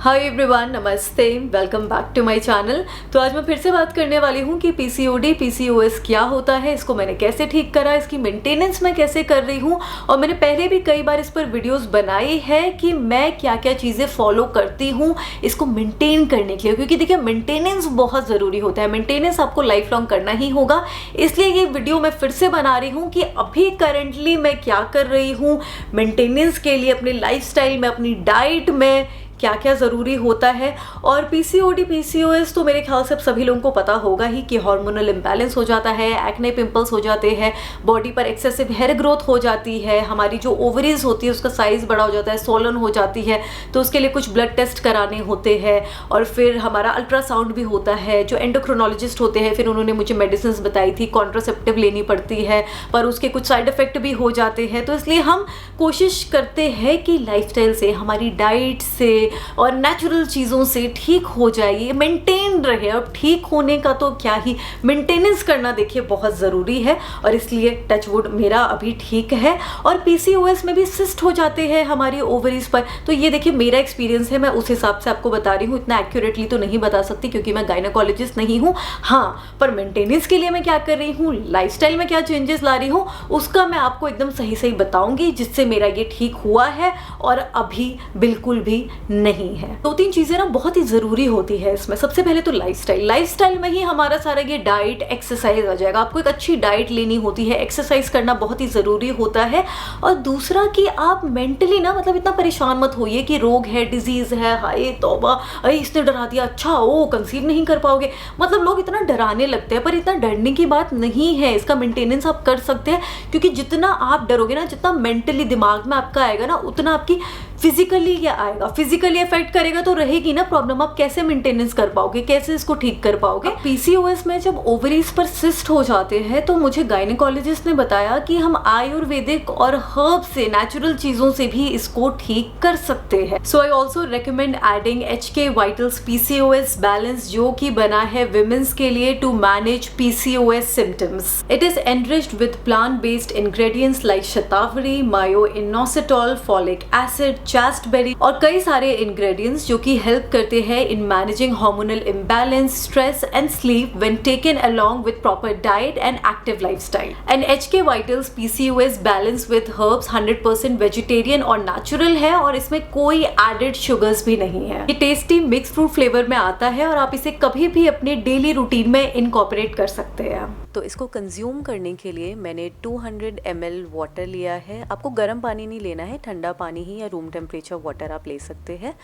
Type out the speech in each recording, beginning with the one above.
हाय everyone, नमस्ते, welcome back to my channel. तो आज मैं फिर से बात करने वाली हूँ कि पीसीओडी पीसीओएस क्या होता है, इसको मैंने कैसे ठीक करा, इसकी मेंटेनेंस मैं कैसे कर रही हूँ। और मैंने पहले भी कई बार इस पर वीडियोस बनाई है कि मैं क्या क्या चीज़ें फॉलो करती हूँ इसको मेंटेन करने के लिए, क्योंकि देखिए मेंटेनेंस बहुत ज़रूरी होता है। मेंटेनेंस आपको लाइफ लॉन्ग करना ही होगा। इसलिए ये वीडियो मैं फिर से बना रही हूँ कि अभी करेंटली मैं क्या कर रही हूँ मेंटेनेंस के लिए, अपनी लाइफस्टाइल में, अपनी डाइट में क्या क्या ज़रूरी होता है। और पीसीओडी पीसीओएस तो मेरे ख्याल से अब सभी लोगों को पता होगा ही कि हार्मोनल इम्बैलेंस हो जाता है, एक्ने पिंपल्स हो जाते हैं, बॉडी पर एक्सेसिव हेयर ग्रोथ हो जाती है, हमारी जो ओवरीज होती है उसका साइज़ बड़ा हो जाता है, सोलन हो जाती है, तो उसके लिए कुछ ब्लड टेस्ट कराने होते हैं। और फिर हमारा अल्ट्रासाउंड भी होता है। जो एंडोक्रोनोलॉजिस्ट होते हैं फिर उन्होंने मुझे मेडिसिन बताई थी, कॉन्ट्रासेप्टिव लेनी पड़ती है, पर उसके कुछ साइड इफ़ेक्ट भी हो जाते हैं। तो इसलिए हम कोशिश करते हैं कि लाइफस्टाइल से, हमारी डाइट से और नेचुरल चीज़ों से ठीक हो जाए, ये मेंटेन रहे। अब ठीक होने का तो क्या ही, मेंटेनेंस करना देखिए बहुत ज़रूरी है। और इसलिए टचवुड मेरा अभी ठीक है। और पीसीओएस में भी सिस्ट हो जाते हैं हमारी ओवरीज पर। तो ये देखिए मेरा एक्सपीरियंस है, मैं उस हिसाब से आपको बता रही हूँ। इतना एक्यूरेटली तो नहीं बता सकती क्योंकि मैं गायनेकोलॉजिस्ट नहीं हूँ। हाँ, पर मेंटेनेंस के लिए मैं क्या कर रही हूँ, लाइफस्टाइल में क्या चेंजेस ला रही हूँ, उसका मैं आपको एकदम सही सही बताऊंगी, जिससे मेरा ये ठीक हुआ है और अभी बिल्कुल भी नहीं है। दो तीन चीजें ना बहुत ही जरूरी होती है इसमें। सबसे पहले तो लाइफस्टाइल में ही हमारा सारा ये डाइट एक्सरसाइज आ जाएगा। आपको एक अच्छी डाइट लेनी होती है, एक्सरसाइज करना बहुत ही जरूरी होता है। और दूसरा कि आप मेंटली ना मतलब इतना परेशान मत होइए कि रोग है, डिजीज है, हाय तौबा, अरे इसने डरा दिया, अच्छा ओ कंसीव नहीं कर पाओगे। मतलब लोग इतना डराने लगते हैं, पर इतना डरने की बात नहीं है। इसका मेंटेनेंस आप कर सकते हैं, क्योंकि जितना आप डरोगे ना, जितना मेंटली दिमाग में आपका आएगा ना, उतना आपकी फिजिकली क्या आएगा, फिजिकली इफेक्ट करेगा तो रहेगी ना प्रॉब्लम। आप कैसे मेंटेनेंस कर पाओगे, कैसे इसको ठीक कर पाओगे। पीसीओएस में जब ओवरीज पर सिस्ट हो जाते हैं तो मुझे गायनेकोलॉजिस्ट ने बताया कि हम आयुर्वेदिक और हर्ब से, नेचुरल चीजों से भी इसको ठीक कर सकते हैं। So I also recommend adding HK vitals PCOS balance, जो कि बना है विमेंस के लिए to manage PCOS symptoms. It is enriched with plant based ingredients like shatavari, myo inositol, folic acid, chasteberry और कई सारे इंग्रेडिएंट्स जो कि हेल्प करते हैं in managing hormonal imbalance, stress and sleep when taken along with proper diet and active lifestyle. And HK vitals PCOS balance with herbs 100% vegetarian और natural है, और इसमें कोई एडेड शुगर्स भी नहीं है। ये टेस्टी मिक्स फ्रूट फ्लेवर में आता है और आप इसे कभी भी अपने डेली रूटीन में इनकॉर्पोरेट कर सकते हैं। तो इसको कंज्यूम करने के लिए मैंने 200 ml वाटर लिया है। आपको गर्म पानी नहीं लेना है, ठंडा पानी ही या रूम टेम्परेचर वाटर आप ले सकते हैं।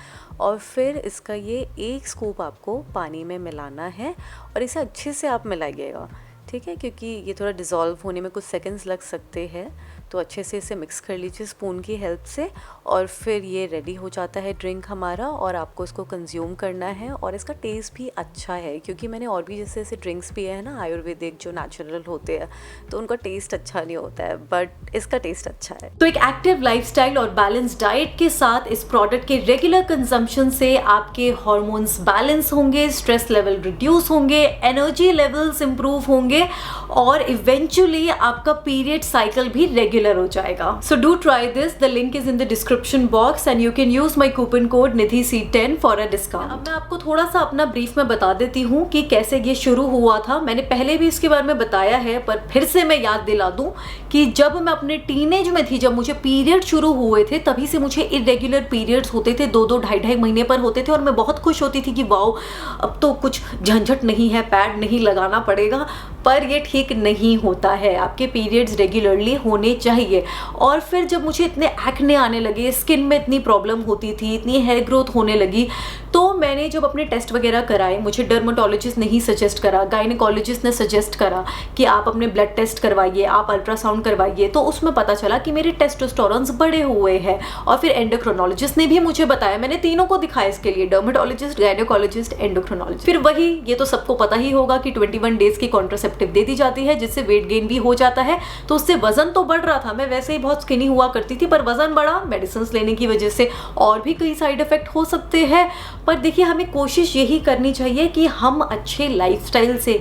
और फिर इसका ये एक स्कूप आपको पानी में मिलाना है और इसे अच्छे से आप मिलाइएगा, ठीक है, क्योंकि ये थोड़ा डिज़ोल्व होने में कुछ सेकंड्स लग सकते हैं। तो अच्छे से इसे मिक्स कर लीजिए स्पून की हेल्प से, और फिर ये रेडी हो जाता है ड्रिंक हमारा, और आपको इसको कंज्यूम करना है। और इसका टेस्ट भी अच्छा है, क्योंकि मैंने और भी जैसे ऐसे ड्रिंक्स पिए हैं ना आयुर्वेदिक जो नेचुरल होते हैं, तो उनका टेस्ट अच्छा नहीं होता है, बट इसका टेस्ट अच्छा है। तो एक एक्टिव लाइफस्टाइल और बैलेंस डाइट के साथ इस प्रोडक्ट के रेगुलर कंजम्पशन से आपके हार्मोन्स बैलेंस होंगे, स्ट्रेस लेवल रिड्यूस होंगे, एनर्जी लेवल्स इंप्रूव होंगे, और इवेंचुअली आपका पीरियड साइकिल भी रेगुलर हो जाएगा। So do try this. The link is in the description box and you can use my coupon code NIDHI10 for a discount. अब मैं आपको थोड़ा सा अपना ब्रीफ में बता देती हूँ कि कैसे ये शुरू हुआ था। मैंने पहले भी इसके बारे में बताया है, पर फिर से मैं याद दिला दूं कि जब मैं अपने टीनेज में थी, जब मुझे पीरियड शुरू हुए थे, तभी से मुझे इरेगुलर पीरियड्स होते थे, 2-2, 2.5 महीने पर होते थे। और मैं बहुत खुश होती थी कि वाओ, अब तो कुछ झंझट नहीं है, पैड नहीं लगाना पड़ेगा। पर ये ठीक नहीं होता है, आपके पीरियड्स रेगुलरली होने चाहिए। और फिर जब मुझे इतने एक्ने आने लगे, स्किन में इतनी प्रॉब्लम होती थी, इतनी हेयर ग्रोथ होने लगी, तो मैंने जब अपने टेस्ट वगैरह कराए, मुझे डर्मेटोलॉजिस्ट ने ही सजेस्ट करा, गायनेकोलॉजिस्ट ने सजेस्ट करा कि आप अपने ब्लड टेस्ट करवाइए, आप अल्ट्रासाउंड करवाइए। तो उसमें पता चला कि मेरे टेस्टोस्टेरोन्स बढ़े हुए हैं। और फिर एंडोक्रोनोलॉजिस्ट ने भी मुझे बताया, मैंने तीनों को दिखाया इसके लिए, डर्मेटोलॉजिस्ट, गायनेकोलॉजिस्ट, एंडोक्रोनोलॉजिस्ट। फिर वही, ये तो सबको पता ही होगा कि 21 डेज की कॉन्ट्रासेप्टिव दे दी जाती है, जिससे वेट गेन भी हो जाता है। तो उससे वजन तो बढ़ रहा था, मैं वैसे ही बहुत स्किनी हुआ करती थी, पर वजन बढ़ा मेडिसिन लेने की वजह से। और भी कई साइड इफेक्ट हो सकते हैं, पर देखिए हमें कोशिश यही करनी चाहिए कि हम अच्छे लाइफस्टाइल से,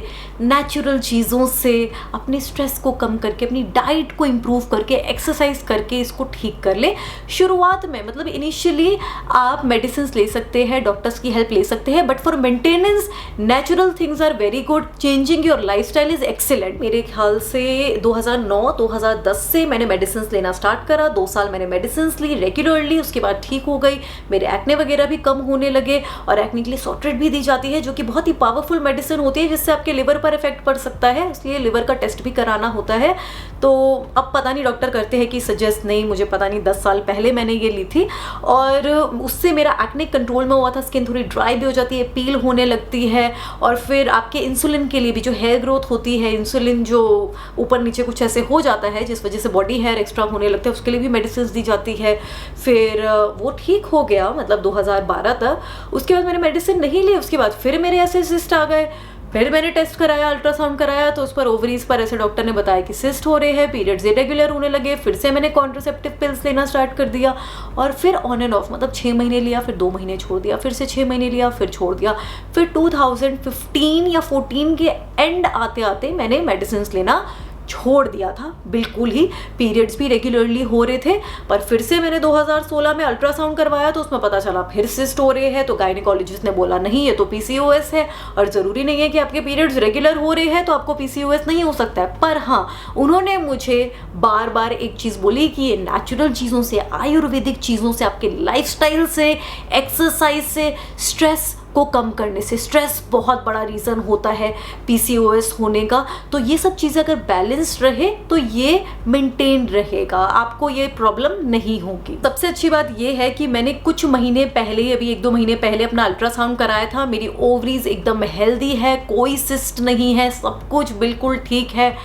नेचुरल चीज़ों से अपने स्ट्रेस को कम करके, अपनी डाइट को इम्प्रूव करके, एक्सरसाइज करके इसको ठीक कर ले। शुरुआत में मतलब इनिशियली आप मेडिसिन ले सकते हैं, डॉक्टर्स की हेल्प ले सकते हैं, but for maintenance natural things are very good. Changing your lifestyle is excellent. मेरे ख्याल से 2009-2010 से मैंने मेडिसिन लेना स्टार्ट करा। 2 साल मैंने मेडिसिन ली रेगुलरली, उसके बाद ठीक हो गई। मेरे एक्ने वगैरह भी कम होने लगे और एक्ने के लिए सॉर्ट्रेट भी दी जाती है, जो कि बहुत ही पावरफुल मेडिसिन होती है, जिससे आपके लिवर पर इफेक्ट पड़ सकता है, इसलिए लिवर का टेस्ट भी कराना होता है। तो अब पता नहीं डॉक्टर करते हैं कि सजेस्ट, नहीं मुझे पता नहीं, 10 साल पहले मैंने ये ली थी और उससे मेरा एक्ने कंट्रोल में हुआ था। स्किन थोड़ी ड्राई भी हो जाती है, पील होने लगती है, और फिर आपके इंसुलिन के लिए भी, जो हेयर ग्रोथ होती है, इंसुलिन जो ऊपर नीचे कुछ ऐसे हो जाता है जिस वजह से बॉडी हेयर एक्स्ट्रा होने लगता है, उसके लिए भी मेडिसिन दी जाती है। फिर वो ठीक हो गया मतलब 2012 तक। उसके बाद मैंने मेडिसिन नहीं ली, उसके बाद फिर मेरे ऐसे सिस्ट आ गए। फिर मैंने टेस्ट कराया, अल्ट्रासाउंड कराया, तो उस पर ओवरीज पर ऐसे डॉक्टर ने बताया कि सिस्ट हो रहे हैं, पीरियड्स इरेगुलर होने लगे। फिर से मैंने कॉन्ट्रासेप्टिव पिल्स लेना स्टार्ट कर दिया और फिर ऑन एंड ऑफ मतलब 6 महीने लिया, फिर 2 महीने छोड़ दिया, फिर से 6 महीने लिया, फिर छोड़ दिया। फिर 2015 या 14 के एंड आते आते मैंने मेडिसिन लेना छोड़ दिया था बिल्कुल ही। पीरियड्स भी रेगुलरली हो रहे थे, पर फिर से मैंने 2016 में अल्ट्रासाउंड करवाया तो उसमें पता चला फिर सिस्ट हो रहे हैं। तो गायनिकोलॉजिस्ट ने बोला नहीं, ये तो पीसीओएस है, और ज़रूरी नहीं है कि आपके पीरियड्स रेगुलर हो रहे हैं तो आपको पीसीओएस नहीं हो सकता है। पर हाँ, उन्होंने मुझे बार बार एक चीज़ बोली कि ये नेचुरल चीज़ों से, आयुर्वेदिक चीज़ों से, आपके लाइफस्टाइल से, एक्सरसाइज से, स्ट्रेस को कम करने से, स्ट्रेस बहुत बड़ा रीज़न होता है पीसीओएस होने का। तो ये सब चीज़ें अगर बैलेंस्ड रहे तो ये मेंटेन रहेगा, आपको ये प्रॉब्लम नहीं होगी। सबसे अच्छी बात ये है कि मैंने कुछ महीने पहले, अभी 1-2 महीने पहले अपना अल्ट्रासाउंड कराया था। मेरी ओवरीज एकदम हेल्दी है, कोई सिस्ट नहीं है, सब कुछ बिल्कुल ठीक है,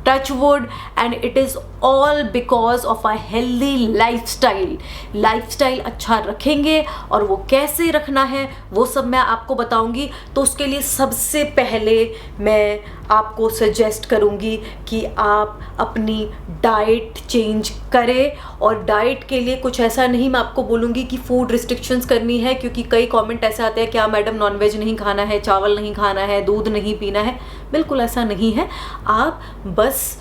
touch wood, and it is all because of a healthy lifestyle. Lifestyle अच्छा रखेंगे और वो कैसे रखना है वो सब मैं आपको बताऊंगी। तो उसके लिए सबसे पहले मैं आपको सजेस्ट करूंगी कि आप अपनी डाइट चेंज करें। और डाइट के लिए कुछ ऐसा नहीं मैं आपको बोलूँगी कि फूड रिस्ट्रिक्शंस करनी है, क्योंकि कई कमेंट ऐसे आते हैं क्या मैडम नॉनवेज नहीं खाना है, चावल नहीं खाना है, दूध नहीं पीना है। बिल्कुल ऐसा नहीं है। आप बस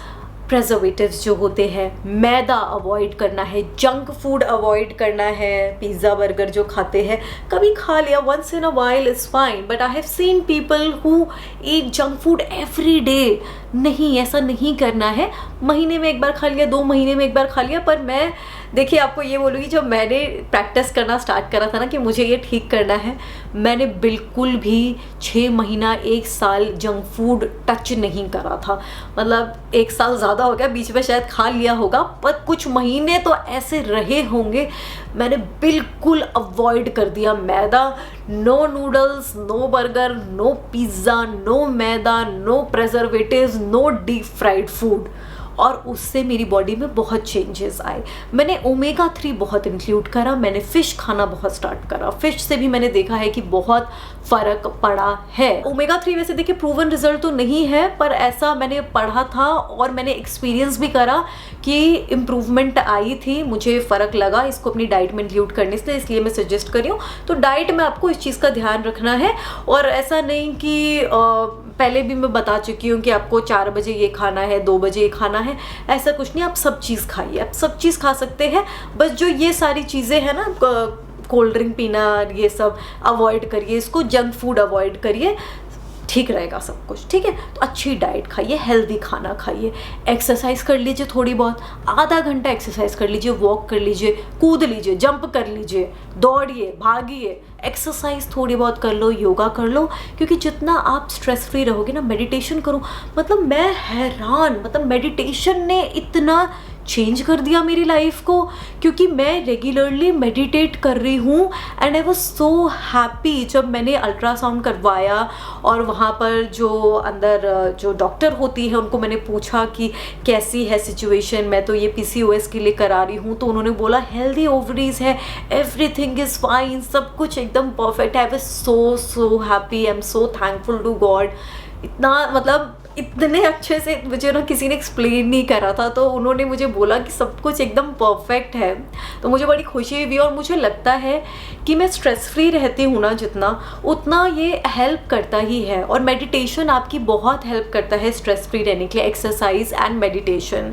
प्रेजर्वेटिव्स जो होते हैं, मैदा अवॉइड करना है, जंक फूड अवॉइड करना है। पिज़्ज़ा बर्गर जो खाते हैं, कभी खा लिया, once in a while is fine, but I have seen people who eat junk food every day. नहीं, ऐसा नहीं करना है। महीने में एक बार खा लिया, 2 महीने में एक बार खा लिया। पर मैं देखिए आपको ये बोलूँगी, जब मैंने प्रैक्टिस करना स्टार्ट करा था ना कि मुझे ये ठीक करना है, मैंने बिल्कुल भी 6 महीना 1 साल जंक फूड टच नहीं करा था। मतलब 1 साल ज़्यादा हो गया, बीच में शायद खा लिया होगा, पर कुछ महीने तो ऐसे रहे होंगे मैंने बिल्कुल अवॉइड कर दिया मैदा। No noodles, no burger, no pizza, no maida, no preservatives, no deep fried food. और उससे मेरी बॉडी में बहुत चेंजेस आए। मैंने ओमेगा 3 बहुत इंक्लूड करा, मैंने फ़िश खाना बहुत स्टार्ट करा। फ़िश से भी मैंने देखा है कि बहुत फ़र्क पड़ा है। ओमेगा 3 वैसे देखिए प्रूवन रिजल्ट तो नहीं है, पर ऐसा मैंने पढ़ा था और मैंने एक्सपीरियंस भी करा कि इम्प्रूवमेंट आई थी, मुझे फ़र्क लगा इसको अपनी डाइट में इंक्लूड करने से, इसलिए मैं सजेस्ट कर रही हूँ। तो डाइट में आपको इस चीज़ का ध्यान रखना है, और ऐसा नहीं कि पहले भी मैं बता चुकी हूँ कि आपको 4 बजे ये खाना है, 2 बजे ये खाना है, ऐसा कुछ नहीं। आप सब चीज़ खाइए, आप सब चीज़ खा सकते हैं। बस जो ये सारी चीज़ें हैं ना, कोल्ड ड्रिंक पीना, ये सब अवॉइड करिए, इसको जंक फूड अवॉइड करिए, ठीक रहेगा सब कुछ। ठीक है, तो अच्छी डाइट खाइए, हेल्दी खाना खाइए, एक्सरसाइज कर लीजिए थोड़ी बहुत, आधा घंटा एक्सरसाइज कर लीजिए, वॉक कर लीजिए, कूद लीजिए, जंप कर लीजिए, दौड़िए, भागिए, एक्सरसाइज थोड़ी बहुत कर लो, योगा कर लो। क्योंकि जितना आप स्ट्रेस फ्री रहोगे ना, मेडिटेशन करो, मतलब मैं हैरान, मतलब मेडिटेशन ने इतना चेंज कर दिया मेरी लाइफ को, क्योंकि मैं रेगुलरली मेडिटेट कर रही हूँ। And I was so happy जब मैंने अल्ट्रासाउंड करवाया और वहाँ पर जो अंदर जो डॉक्टर होती है उनको मैंने पूछा कि कैसी है सिचुएशन, मैं तो ये पीसीओएस के लिए करा रही हूँ। तो उन्होंने बोला हेल्दी ओवरीज है, एवरीथिंग इज़ फाइन, सब कुछ एकदम परफेक्ट है। I was so happy, I am so thankful to God. इतना मतलब इतने अच्छे से मुझे ना किसी ने एक्सप्लेन नहीं करा था, तो उन्होंने मुझे बोला कि सब कुछ एकदम परफेक्ट है। तो मुझे बड़ी खुशी हुई और मुझे लगता है कि मैं स्ट्रेस फ्री रहती हूँ ना जितना, उतना ये हेल्प करता ही है। और मेडिटेशन आपकी बहुत हेल्प करता है स्ट्रेस फ्री रहने के लिए, एक्सरसाइज एंड मेडिटेशन।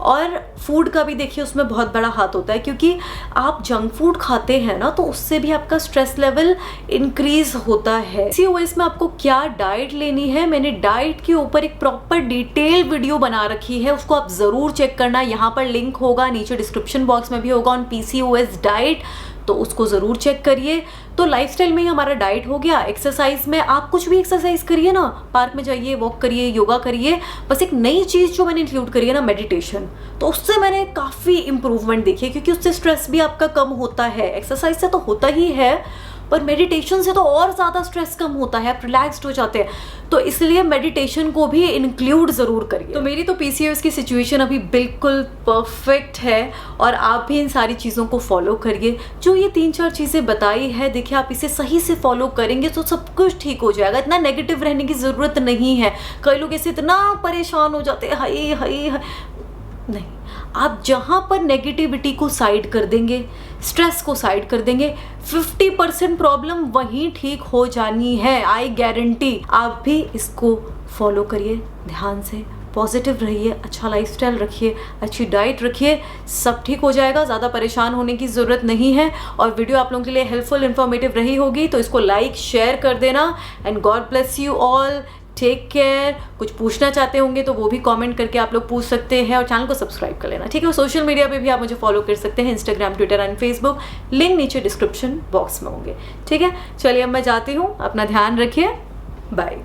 और फूड का भी देखिए उसमें बहुत बड़ा हाथ होता है, क्योंकि आप जंक फूड खाते हैं ना तो उससे भी आपका स्ट्रेस लेवल इंक्रीज होता है। PCOS में आपको क्या डाइट लेनी है, मैंने डाइट के ऊपर एक प्रॉपर डिटेल वीडियो बना रखी है, उसको आप जरूर चेक करना। यहाँ पर लिंक होगा, नीचे डिस्क्रिप्शन बॉक्स में भी होगा ऑन PCOS डाइट, तो उसको ज़रूर चेक करिए। तो लाइफस्टाइल में ही हमारा डाइट हो गया। एक्सरसाइज में आप कुछ भी एक्सरसाइज करिए ना, पार्क में जाइए, वॉक करिए, योगा करिए। बस एक नई चीज़ जो मैंने इंक्लूड करी है ना, मेडिटेशन, तो उससे मैंने काफ़ी इंप्रूवमेंट देखी है, क्योंकि उससे स्ट्रेस भी आपका कम होता है। एक्सरसाइज से तो होता ही है, पर मेडिटेशन से तो और ज़्यादा स्ट्रेस कम होता है, आप रिलैक्स्ड हो जाते हैं। तो इसलिए मेडिटेशन को भी इंक्लूड ज़रूर करिए। तो मेरी तो PCOS की सिचुएशन अभी बिल्कुल परफेक्ट है, और आप भी इन सारी चीज़ों को फॉलो करिए। जो ये 3-4 चीज़ें बताई है, देखिए आप इसे सही से फॉलो करेंगे तो सब कुछ ठीक हो जाएगा। इतना नेगेटिव रहने की ज़रूरत नहीं है। कई लोग ऐसे इतना परेशान हो जाते हैं, हाय हाय हाय। नहीं, आप जहाँ पर नेगेटिविटी को साइड कर देंगे, स्ट्रेस को साइड कर देंगे, 50% प्रॉब्लम वहीं ठीक हो जानी है, आई गारंटी। आप भी इसको फॉलो करिए, ध्यान से पॉजिटिव रहिए, अच्छा लाइफस्टाइल रखिए, अच्छी डाइट रखिए, सब ठीक हो जाएगा। ज़्यादा परेशान होने की ज़रूरत नहीं है। और वीडियो आप लोगों के लिए हेल्पफुल, इन्फॉर्मेटिव रही होगी तो इसको लाइक शेयर कर देना। And God bless you all, take care. कुछ पूछना चाहते होंगे तो वो भी कमेंट करके आप लोग पूछ सकते हैं, और चैनल को सब्सक्राइब कर लेना, ठीक है। और सोशल मीडिया पे भी आप मुझे फॉलो कर सकते हैं, Instagram, Twitter and Facebook, link नीचे डिस्क्रिप्शन बॉक्स में होंगे, ठीक है। चलिए अब मैं जाती हूँ, अपना ध्यान रखिए, बाय।